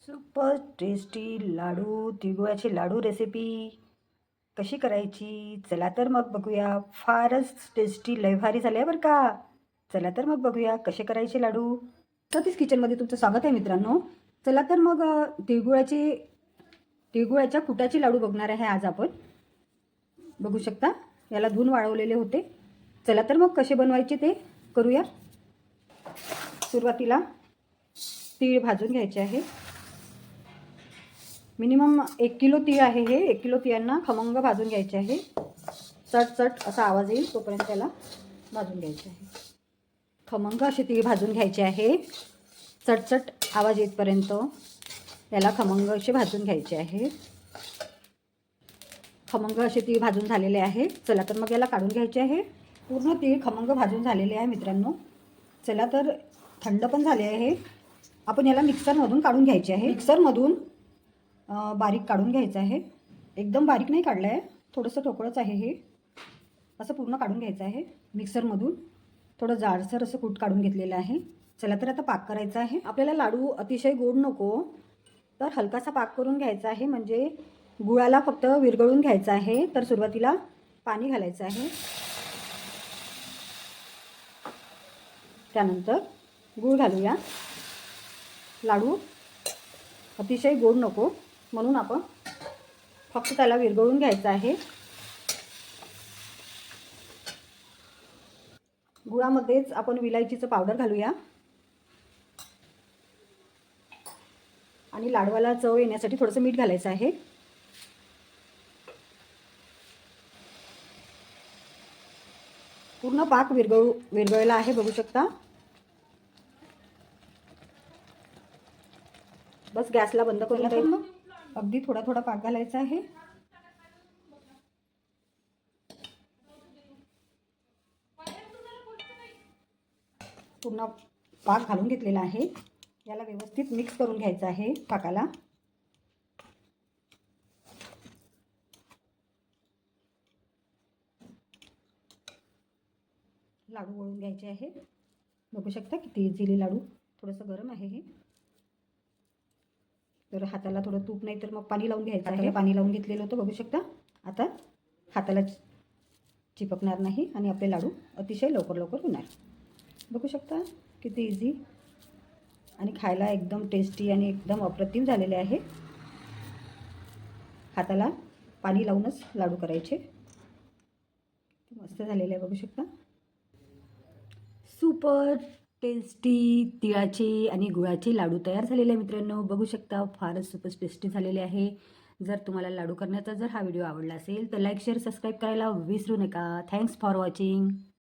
Super tasty लाडू तिळगुळाचे लाडू recipe कशी करायची चला तर मग बघूया. फारच टेस्टी लय भारी झाले बरं का. चला तर मग बघूया कसे करायचे लाडू. सतीश किचनमध्ये तुमचं स्वागत आहे मित्रांनो. चला तर मग तिळगुळाच्या कुटाचे लाडू बघणार आहे आज आपण. बघू शकता याला धुवून वाळवलेले होते. चला तर मग कसे बनवायचे ते करूया. सुरुवातीला तीळ भाजून घ्यायचे आहे. मिनिमम 1 किलो तीळ आहे हे. 1 किलो तिळांना खमंग भाजून घ्यायचे आहे. चट चट असा आवाज येईल तोपर्यंत त्याला भाजून घ्यायचे आहे. खमंग असे तीळ भाजून घ्यायचे आहे. चटचट आवाज येतपर्यंत याला खमंग असे भाजून घ्यायचे आहे. खमंग असे तीळ भाजून झालेले आहे. चला तर मग याला काढून घ्यायचे आहे. पूर्ण तीळ खमंग भाजून झालेले आहे मित्रांनो. चला तर थंड पण झाले आहे. आपण याला मिक्सरमधून काढून घ्यायचे आहे. मिक्सरमधून बारीक काढून घ्यायचं आहे. एकदम बारीक नाही काढलं आहे, थोडंसं ठोकळंच आहे हे. असं पूर्ण काढून घ्यायचं आहे मिक्सरमधून. थोडं जाडसर असं कूट काढून घेतलेलं आहे. चला तर आता पाक करायचा आहे. आपल्याला लाडू अतिशय गोड नको, तर हलकासा पाक करून घ्यायचा आहे. म्हणजे गुळाला फक्त विरघळून घ्यायचं आहे. तर सुरुवातीला पाणी घालायचं आहे. त्यानंतर गूळ घालूया. लाडू अतिशय गोड नको म्हणून आपण फक्त त्याला विरघळून घ्यायचं आहे. गुळामध्येच आपण विलायचीचं पावडर घालूया आणि लाडवाला चव येण्यासाठी थोडंसं मीठ घालायचं आहे. पूर्ण पाक विरघळला आहे बघू शकता. बस गॅसला बंद करून द्यायचं. अगदी थोडा थोडा पाक घालायचा आहे. पूर्ण पाक घालून घेतलेला आहे. याला व्यवस्थित मिक्स करून घ्यायचं आहे पाकाला. लाडू वळून घ्यायचे आहे. बघू शकता किती इझिली लाडू. थोडंसं गरम आहे हे, तर हाताला थोडं तूप नाही तर मग पाणी लावून घ्यायचं आहे. पाणी लावून घेतलेलं होतं बघू शकता. आता हाताला चिपकणार नाही आणि आपले लाडू अतिशय लवकर लवकर होणार. बघू शकता किती इझी आणि खायला एकदम टेस्टी आणि एकदम अप्रतिम झालेले आहे. हाताला पाणी लावूनच लाडू करायचे. मस्त झालेले आहे बघू शकता. सुपर टेस्टी तिळाचे आणि गुळाचे लाडू तयार झालेले आहे मित्रांनो. बघू शकता फारच सुपर टेस्टी झालेले आहे. जर तुम्हाला लाडू करण्याचा जर हा व्हिडिओ आवडला असेल तर लाईक शेअर सबस्क्राईब करायला विसरू नका. Thanks for watching.